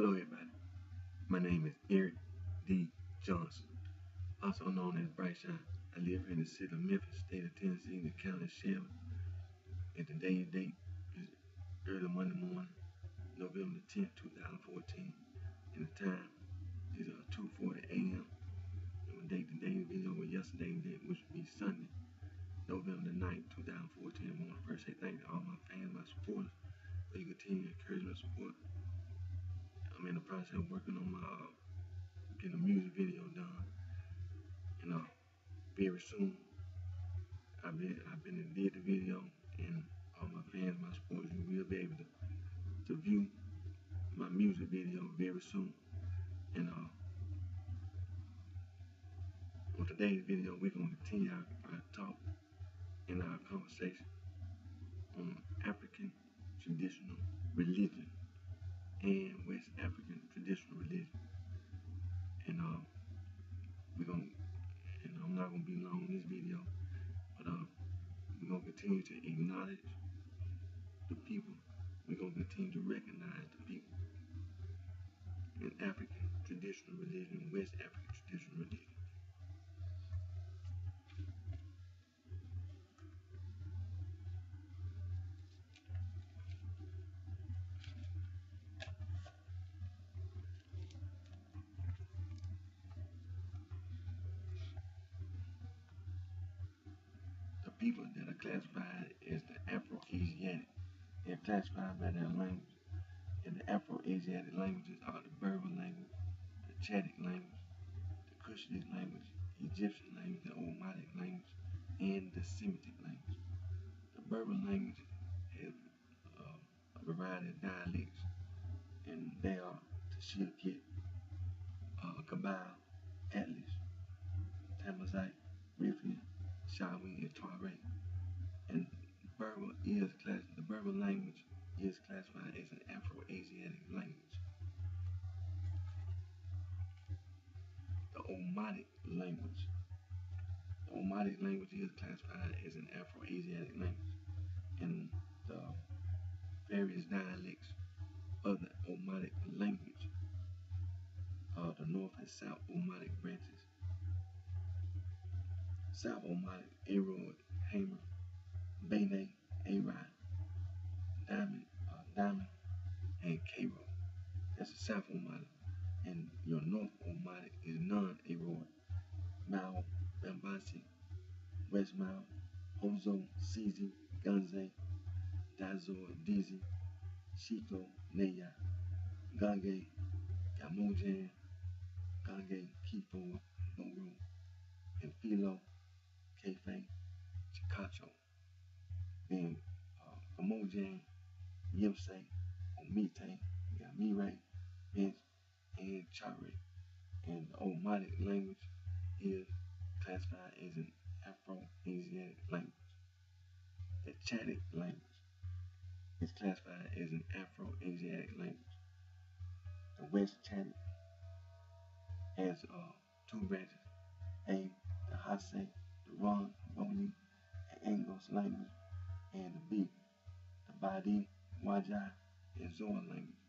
Hello everybody, my name is Eric D. Johnson, also known as BrightShine. I live here in the city of Memphis, state of Tennessee, in the county of Shelby. And today's date is early Monday morning, November the 10th, 2014. And the time is 2:40 a.m. And the date today's video was yesterday's date, which would be Sunday, November the 9th, 2014. I want to first say thank you to all my fans, my supporters, for your continued encouragement and support. I'm in the process of working on my getting a music video done, and very soon I've been to did the video, and all my fans, my supporters, you will be able to view my music video very soon. And on today's video, we're gonna continue our talk and our conversation on African traditional religion and West African traditional religion. And I'm not gonna be long in this video, but we're gonna continue to acknowledge the people. We're gonna continue to recognize the people in African traditional religion, West African traditional religion. The people that are classified as the Afro-Asiatic, they're classified by their language. And the Afro-Asiatic languages are the Berber language, the Chadic language, the Cushitic language, the Egyptian language, the Omotic language, and the Semitic language. The Berber language has a variety of dialects, and they are Tashilkit, Kabyle, Atlas, Tamazight, Rifian, Shawi, and Tuareg. And the Berber language is classified as an Afro-Asiatic language. The Omotic language is classified as an Afro-Asiatic language, and the various dialects of the Omotic language are the North and South Omotic branches. South Omotic, Arod, Hamer, Bene, Arod, Diamond, and Cairo. That's the South Omotic. And your North Omotic is non-Arod, Mao, Bambasi, West Mao, Hozo, Sizi, Ganze, Dazor, Dizi, Shiko, Neya, Gange, Gamojan, Gange, Kifo, Boro, and Philo, Kefe, Chikacho. Then Gamojan, Yimse, Omite, Gamire, Bench, and Chare. And the Omotic language is classified as an Afro-Asiatic language. The Chadic language is classified as an Afro-Asiatic language. The West Chadic has two branches, A, the Hase, the Ron, Boni, and Angos language, and the B, the Badi, Waja, and Zoa language.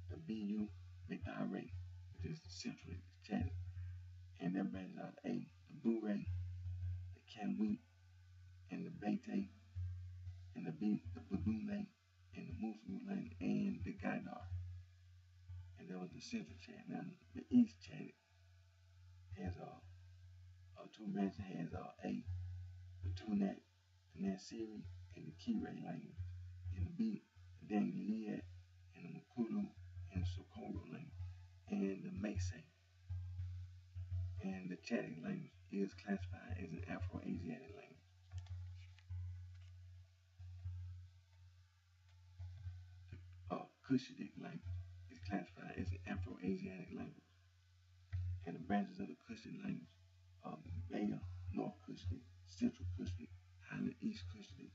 The BU, Betare, which is the Central Chadic, and their branches are A, the Bure, the Kanwi, and the Bete, and the B, the Budule, and the Musulane, and the Gaidar. And that was the Central Chadic. Now the East Chadic has two branches. It has A, the Tunak, the Nasiri, and the Kire language, and the B, the Dangaliad, and the Mukulu, and the Socorro language, and the Mese. And the Chadic language is classified as an Afro-Asiatic language. The Cushitic language is classified as an Afro-Asiatic language. And the branches of the Cushitic language are Baya, North Cushitic, Central Cushitic, Highland East Cushitic,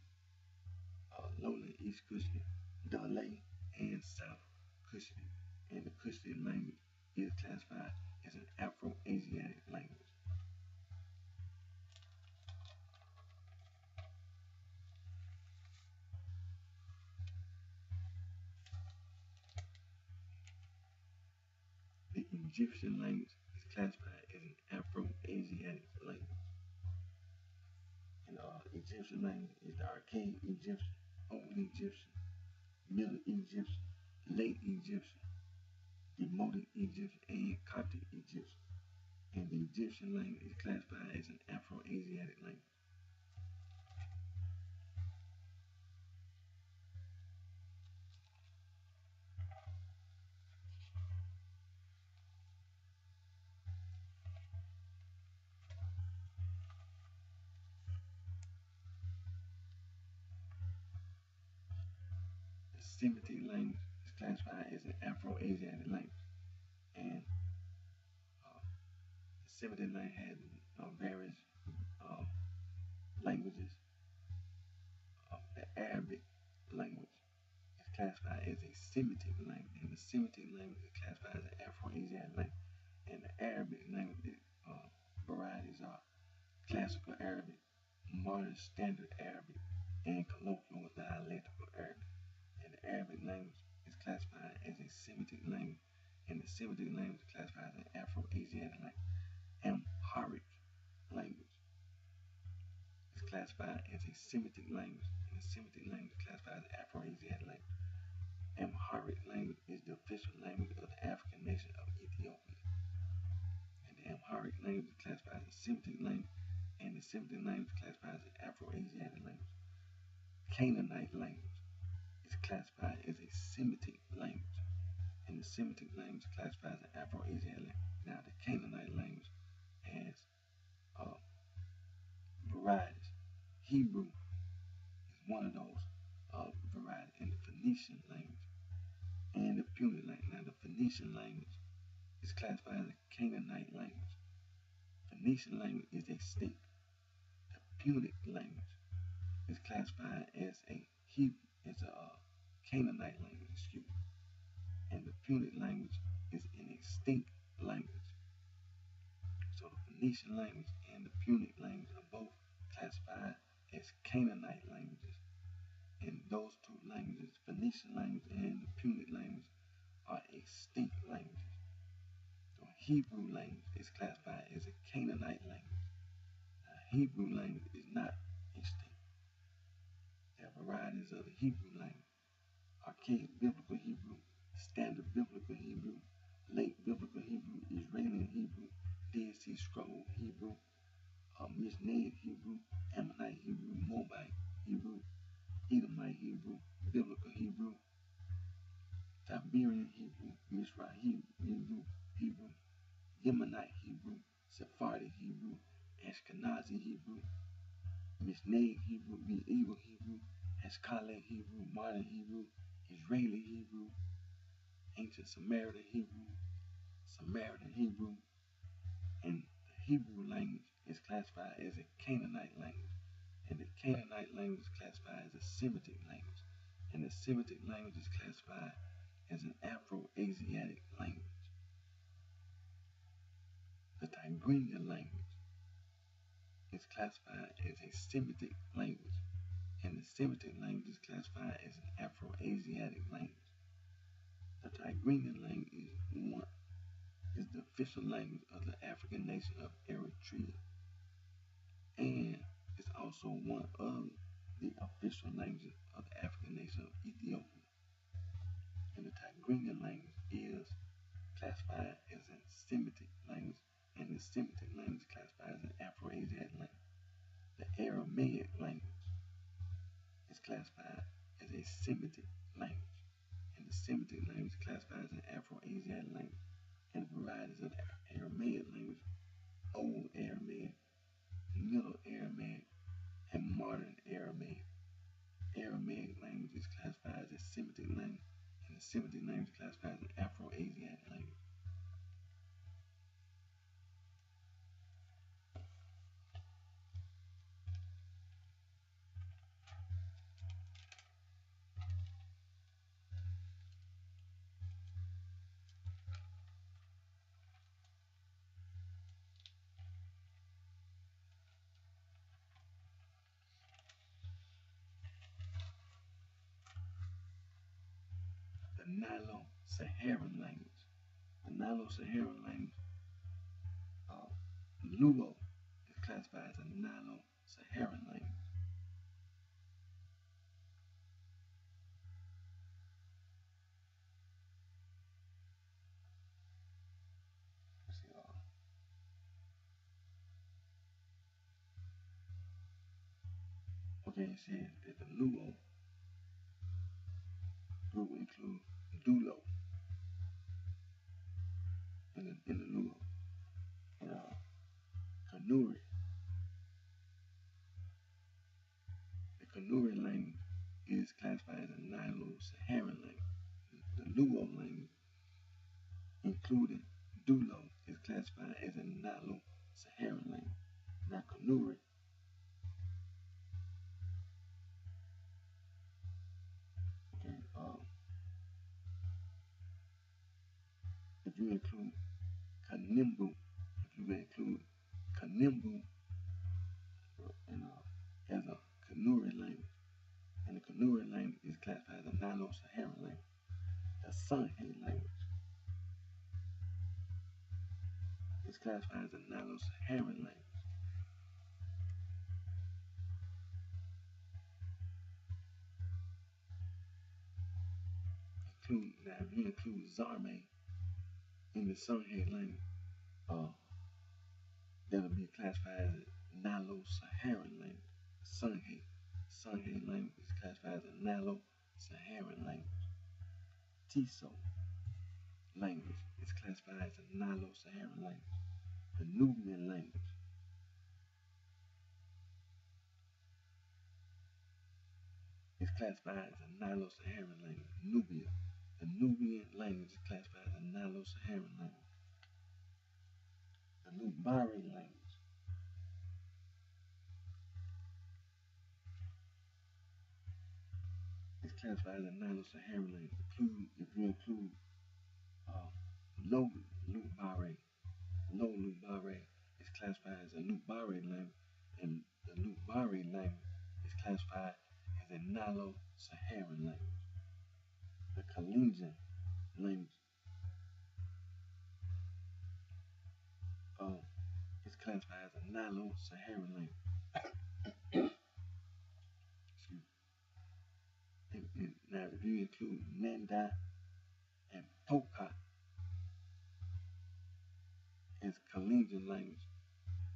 Lowland East Cushitic, Dale, and South Cushitic. And the Cushitic language is classified as an Afro-Asiatic language. The Egyptian language is classified as an Afro-Asiatic language. And Egyptian language is the Archaic Egyptian, Old Egyptian, Middle Egyptian, Late Egyptian, Demotic Egyptian, and Coptic Egyptian. And the Egyptian language is classified as an Afro-Asiatic language. The Semitic language is classified as an Afro-Asiatic language. And the Semitic language has various uh, languages. The Arabic language is classified as a Semitic language, and the Semitic language is classified as an Afro-Asiatic language. And the Arabic language varieties are Classical Arabic, Modern Standard Arabic, and Colloquial Dialectal Arabic. And the Arabic language is classified as a Semitic language, and the Semitic language is classified as an Afro-Asiatic language. Amharic language is classified as a Semitic language, and the Semitic language is classified as Afro-Asiatic language. Amharic language is the official language of the African nation of Ethiopia. And the Amharic language is classified as a Semitic language, and the Semitic language is classified as an Afro-Asiatic language. Canaanite language is classified as a Semitic language, and the Semitic language is classified as an Afro-Asiatic language. Now, the Canaanite language has varieties. Hebrew is one of those varieties, and the Phoenician language and the Punic language. Now, the Phoenician language is classified as a Canaanite language. Phoenician language is extinct. The Punic language is classified as a Canaanite language, excuse me. And the Punic language is an extinct language. So the Phoenician language and the Punic language are both classified as Canaanite languages. And those two languages, Phoenician language and the Punic language, are extinct languages. So Hebrew language is classified as a Canaanite language. Hebrew language is not extinct. There are varieties of the Hebrew language: Archaic Biblical Hebrew, Standard Biblical Hebrew, Late Biblical Hebrew, Israeli Hebrew, Dead Sea Scroll Hebrew, Mishnaic Hebrew, Ammonite Hebrew, Moabite Hebrew, Edomite Hebrew, Biblical Hebrew, Tiberian Hebrew, Mizrahi Hebrew, Yemenite Hebrew, Sephardic Hebrew, Ashkenazi Hebrew, Mishnaic Hebrew, Medieval Hebrew, Ashkelite Hebrew, Modern Hebrew, Israeli Hebrew, Ancient Samaritan Hebrew, Samaritan Hebrew, and the Hebrew language is classified as a Canaanite language, and the Canaanite language is classified as a Semitic language, and the Semitic language is classified as an Afro-Asiatic language. The Tigrinya language is classified as a Semitic language, and the Semitic language is classified as an Afro-Asiatic language. The Tigrinya language is the official language of the African nation of Eritrea, and is also one of the official languages of the African nation of Ethiopia. And the Tigrinya language is classified as a Semitic language, and the Semitic language is classified as an Afro-Asiatic language. The Aramaic language is classified as a Semitic language, and the Semitic language is classified as an Afro-Asiatic language. And the varieties of the Aramaic language: Old Aramaic, Middle Aramaic, and Modern Aramaic. Aramaic language is classified as a Semitic language, and the Semitic language is classified as an Afro-Asiatic language. Nilo-Saharan language. The Nilo-Saharan language, uh, Luo, is classified as a Nilo-Saharan language. See, okay, it says that the Luo group includes Dulo in the Luo. And Kanuri. The Kanuri language is classified as a Nilo-Saharan language. The Luo language, including Dulo, is classified as a Nilo-Saharan language. Now, Kanuri, okay, if you include Kanimbu, if you include Kanimbu and, as a Kanuri language, and the Kanuri language is classified as a Nilo-Saharan language. The Songhay language is classified as a Nilo-Saharan language. Now, if you include Zarme in the Songhay language, that'll be classified as a Nilo-Saharan language. Songhay language is classified as a Nilo-Saharan language. Tiso language is classified as a Nilo-Saharan language. The Nubian language is classified as a Nilo-Saharan language. Nubia. The Nubian language is classified as a Nilo-Saharan language. The Nubari language is classified as a Nilo-Saharan language. If you include Low Lubare, Low Lubare is classified as a Lubari language, and the Lubari language is classified as a Nilo-Saharan language. The Kalenjin language is classified as a Nilo-Saharan language. Now, if you include Nanda and Poka as Kalenjin language,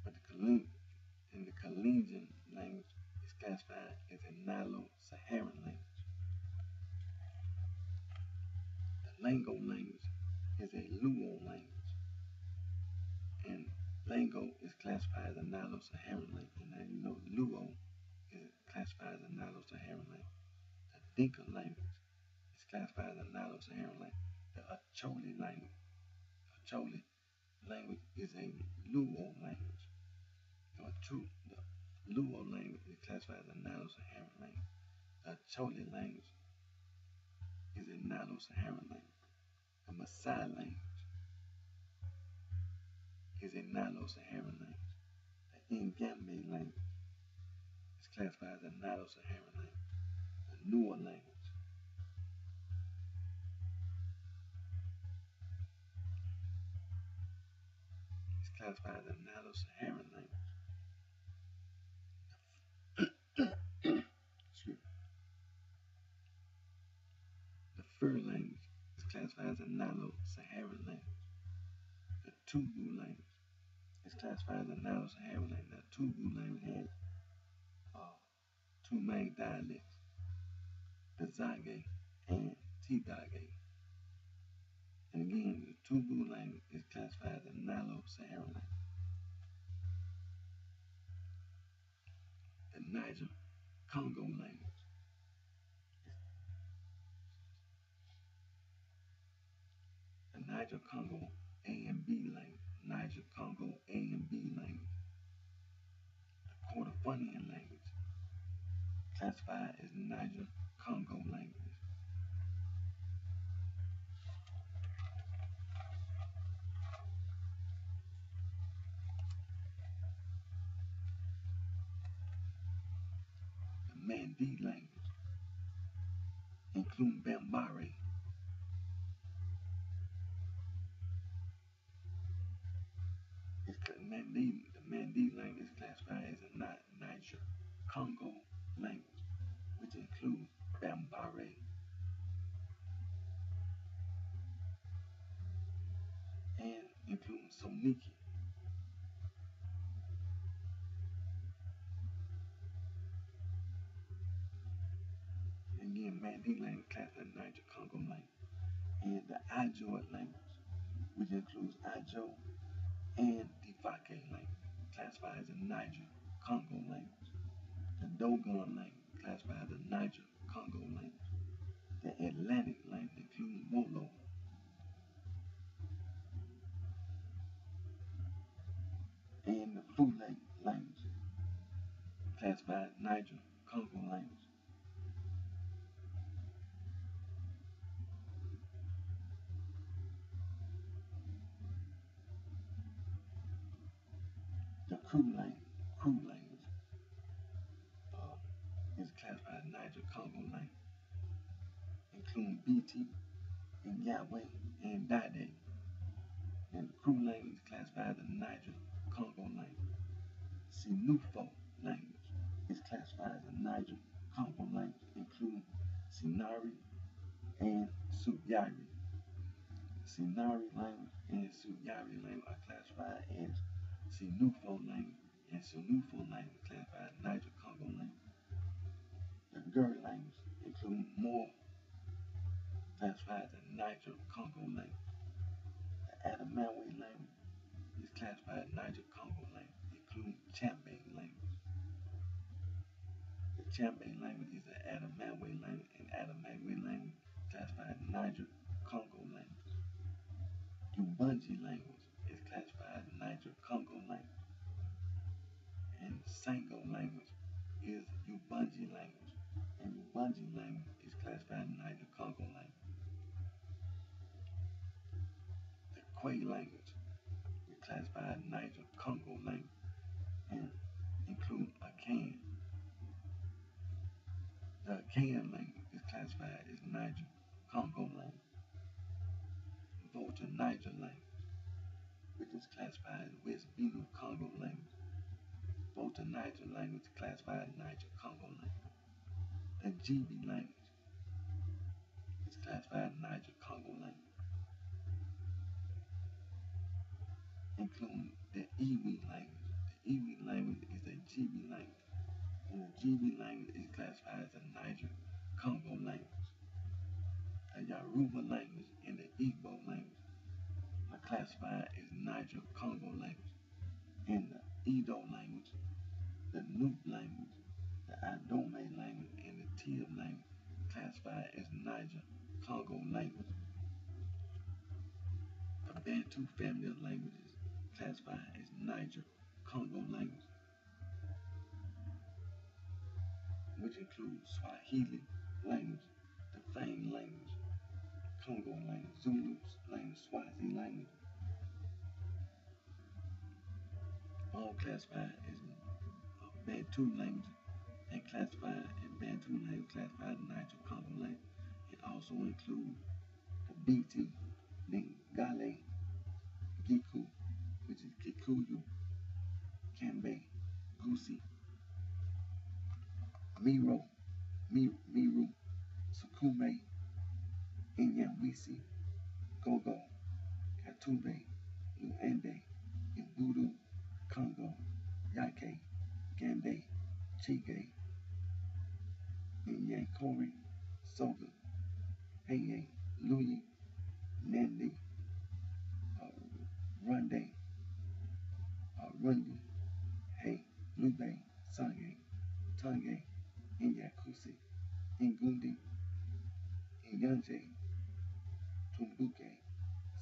but the Kalenjin language is classified as a Nilo-Saharan language. The Lango language is a Luo language, and Lango is classified as a Nilo-Saharan language. And now you know Luo is classified as a Nilo-Saharan language. The Dinka language is classified as a Nilo-Saharan language. The Acholi language is a Luo language. The Luo language is classified as a Nilo-Saharan language. The Acholi language is a Nilo-Saharan language. The Maasai language is a Nilo-Saharan language. The Ngambe language is classified as a Nilo-Saharan language. The Nuer language is classified as a Nilo-Saharan language. The Fur language is classified as a Nilo-Saharan language. The Tubu language is classified as a Nilo-Saharan language. The Tubu language has two main dialects, the Zage and Tigage. And again, the Tubu language is classified as a Nilo-Saharan language. The Niger-Congo language. The Niger-Congo A and B language. Niger-Congo A and B language. The Kordofanian language, classified as Niger-Congo language. The Mandi language, including Bambari, classified as a Niger-Congo language, which includes Bambara and includes Soniki. Again, Mandi language classified as Niger-Congo language, and the Ijoid language, which includes Ijo and Difake language, classified as a Niger-Congo language. The Dogon language, classified as a Niger-Congo language. The Atlantic language, including Wolo, and the Fule language, classified as Niger-Congo language. The Kru language uh, is classified as Niger-Congo language, including BT and Yahweh and Dade. And the Kru language is classified as Niger-Congo language. Sinufo language is classified as a Niger-Congo language, including Sinari and Suyari. Sinari language and Suyari language are classified as Sinufo language, and Sinufo language classified as Niger-Congo language. The Gur language, including More, classified as Niger-Congo language. The Adamawa language is classified as Niger-Congo language, including Chambe language. The Chambe language is the Adamawa language, and Adamawa language classified as Niger-Congo language. Ubangi language is classified as Niger-Congo language, and Sango language is Ubangi language, and Ubangi language is classified as Niger-Congo language. The Kwe language is classified as Niger-Congo language and include Akan. The Akan language is classified as Niger-Congo language. Volta Niger language, which is classified as West Benue Congo language. Volta Niger language is classified as Niger-Congo language. The Gibi language is classified as Niger-Congo language, including the Iwi language. The Iwi language is the Gibi language, and the Gibi language is classified as a Niger-Congo language. The Yoruba language and the Igbo language are classified as Niger-Congo language, and the Edo language, the Nupe language, the Adome language, and the Tib language classified as Niger-Congo language. The Bantu family of languages classified as Niger-Congo language, which includes Swahili language, the Fang language, Congo language, Zulu language, Swazi language, all classified as Bantu language and classified as Bantu language, classified as Niger-Congo language. It also includes the BT, Lingale, Giku, which is Kikuyu, Kambe, Gusi, Miru, Sukume, Inyamwisi, Gogo, Katube, Luende, Imbudu, Congo, Yake, Gande, Chige, Inyankori, Soga, Heye, Luyi, Nandi, Runde, Rundi, Hey, Lube, Sange, Tange, Inyakusi, Ingundi, Inyanje, Tumbuke,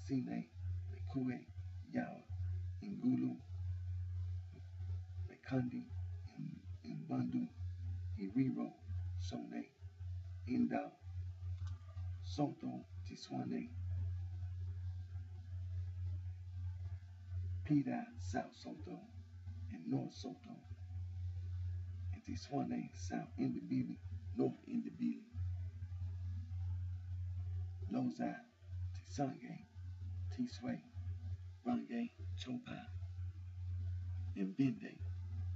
Sine, Mekue, Yawa, Ingulu, Mekandi, Imbandu, Iriro, Sone, Inda, Soto, Tiswane, Pida, South Soto, and North Soto, and Tiswane, South Indibili, North Indibili, Loza, Tisange, Tiswe, Range, Chopa, and Binde,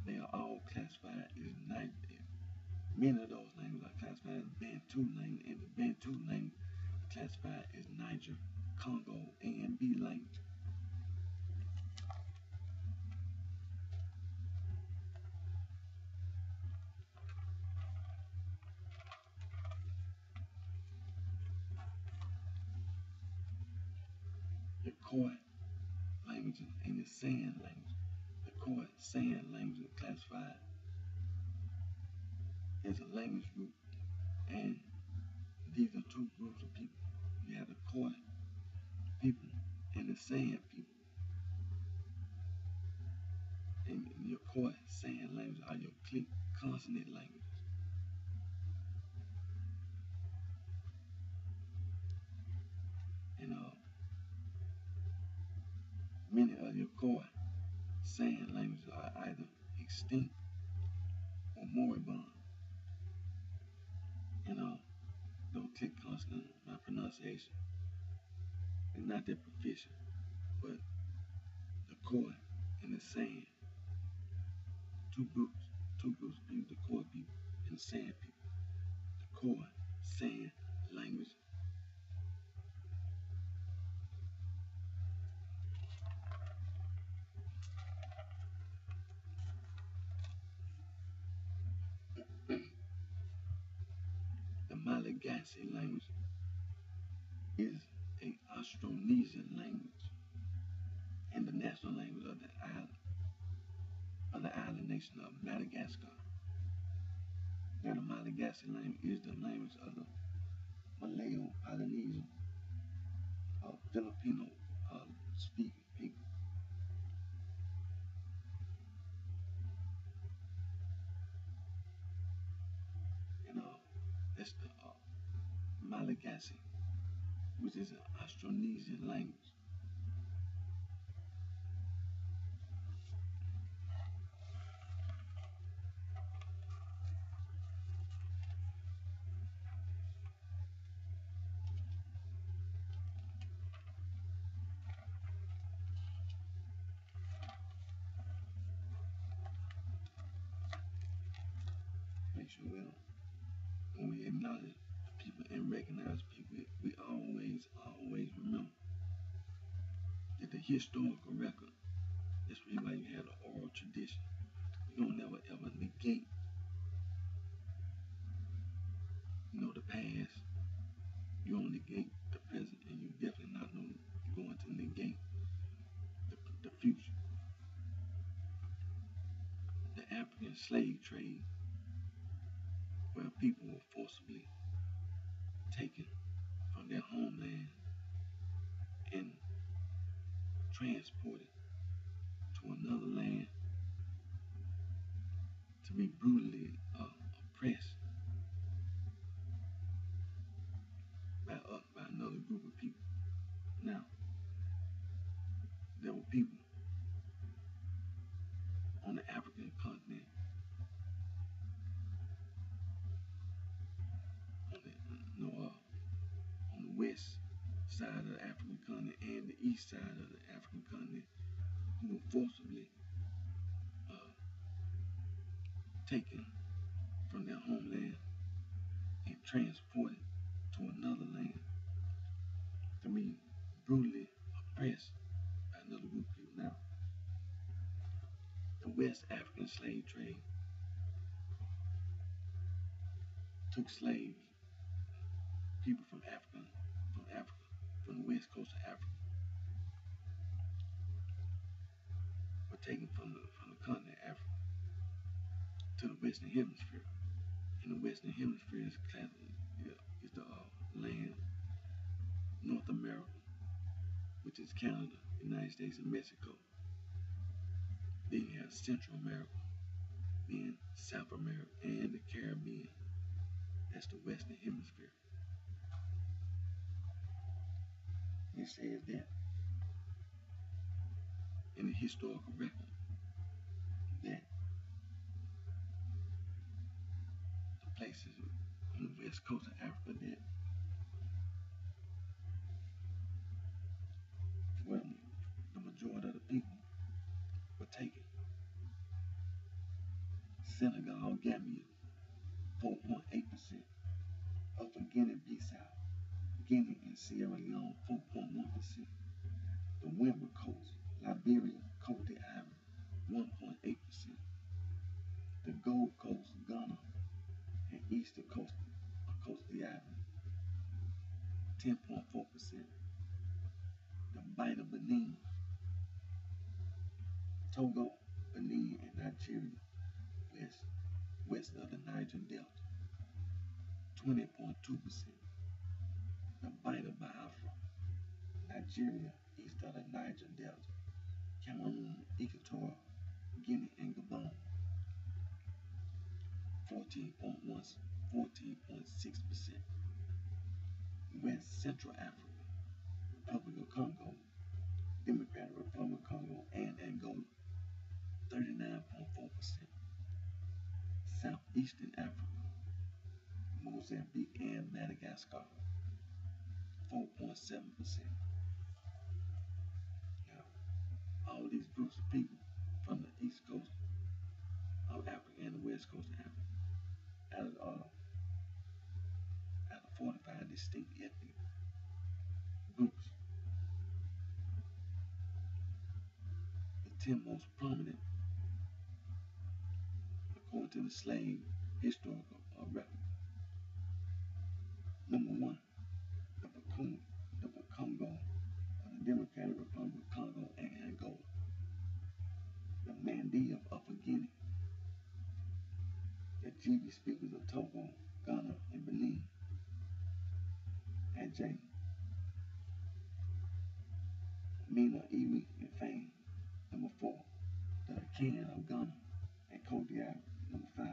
they are all classified as Niger. Many of those languages are classified as Bantu language, and the Bantu language are classified as Niger, Congo, and B language. The Khoi languages and the San language. The Khoi San language are classified as a language group, and these are two groups of people. You have the Khoi people and the San people. And your Khoi San language are your click consonant languages. And many of your Khoi San languages are either extinct or moribund. And don't click consonant, my pronunciation is not that proficient, but the Khoi and the San, two groups of people, the Khoi people and the San people. The Khoi San language. The Malagasy language is a Austronesian language and the national language of the island nation of Madagascar. Now, the Malagasy language is the language of the Malayo-Polynesian Filipino speaking people. And that's the Malagasy, which is an Austronesian language. Make sure when we acknowledge people and recognize people, we always remember that the historical record, that's really why you have the oral tradition. You don't never ever negate, the past. You don't negate the present, and you definitely not going to negate the future. The African slave trade, where people were forcibly taken from their homeland and transported to another land to be brutally oppressed by another group of people. Now, there were people on the African continent, on the west side of the African continent and the east side of the African continent, who were forcibly taken from their homeland and transported to another land to be brutally oppressed by another group of people. Now, the West African slave trade took slaves, people from the west coast of Africa, were taken from the continent of Africa to the Western Hemisphere. And the Western Hemisphere is the land North America, which is Canada, United States, and Mexico. Then you have Central America, then South America, and the Caribbean. That's the Western Hemisphere. It says that in the historical record that the places on the west coast of Africa that where the majority of the people were taken Senegal, Gambia, 4.8%. Upper Guinea-Bissau, Guinea and Sierra Leone, 4.1%. The Wimber Coast, Liberia, Cote d'Ivoire, 1.8%. The Gold Coast, Ghana, and Eastern Coast of Cote d'Ivoire, 10.4%. The Bight of Benin, Togo, Benin, and Nigeria, west of the Niger Delta, 20.2%. The Bight of Biafra, Nigeria, east of the Niger Delta, Cameroon, Equatorial Guinea, and Gabon, 14.6%. West Central Africa, Republic of Congo, Democratic Republic of Congo, and Angola, 39.4%. Southeastern Africa, Mozambique, and Madagascar, 4.7%. Now, all these groups of people from the East Coast of Africa and the West Coast of Africa, out of 45 distinct ethnic groups, the 10 most prominent, according to the slave historical record. Number 1, the Congo of the Democratic Republic of Congo and Angola. The Mandi of Upper Guinea. The Jibi speakers of Togo, Ghana, and Benin. Ajay, Mina, Iwi, and Fang. Number 4, the Akan of Ghana and Cote d'Ivoire. Number 5,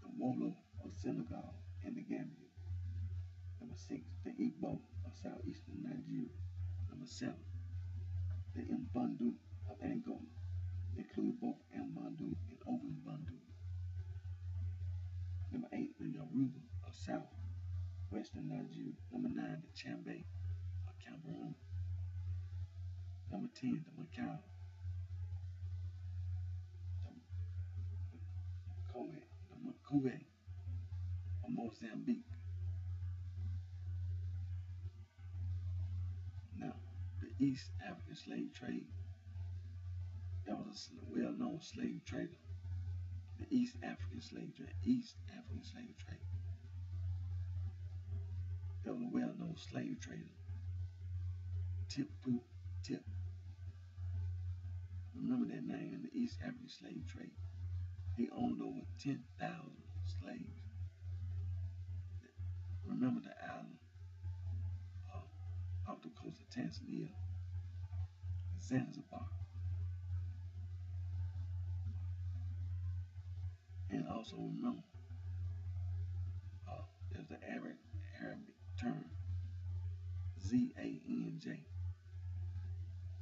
the Wolo of Senegal and the Gambia. Number 6, the Igbo of southeastern Nigeria. Number 7, the Mbundu of Angola. They include both Mbundu and Ovimbundu. Number 8, the Yoruba of southwestern Nigeria. Number 9, the Chambe of Cameroon. Number 10, the Macau, the Makue of Mozambique. Now, the East African slave trade, that was a well-known slave trader. The East African slave trade, that was a well-known slave trader. Tipu Tip. Remember that name in the East African slave trade. He owned over 10,000 slaves. Remember the island off the coast of Tanzania, Zanzibar. And also remember, there's the Arabic term, Zanj,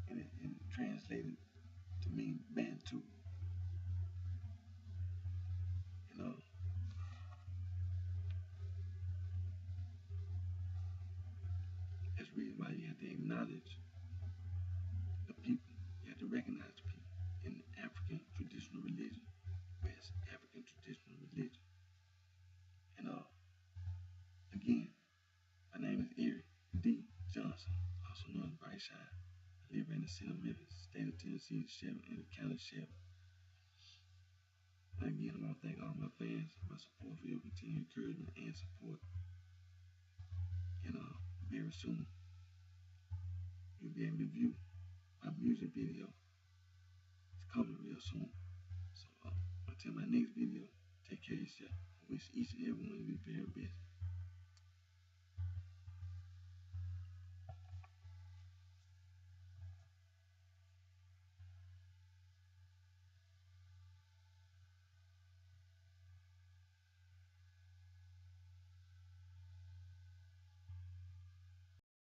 and it translated to mean Bantu. That's the reason why you have to acknowledge the people. You have to recognize the people in the African traditional religion, West African traditional religion. And again, my name is Erie D. Johnson, also known as BrightShine. I live in the city of Memphis, state of Tennessee, Shelby, and the county of Shelby. And again, I want to thank all my fans for my support, for your continued encouragement and support. And very soon, you'll be able to view my music video. It's coming real soon. So until my next video, take care of yourself. I wish each and every one of you very best.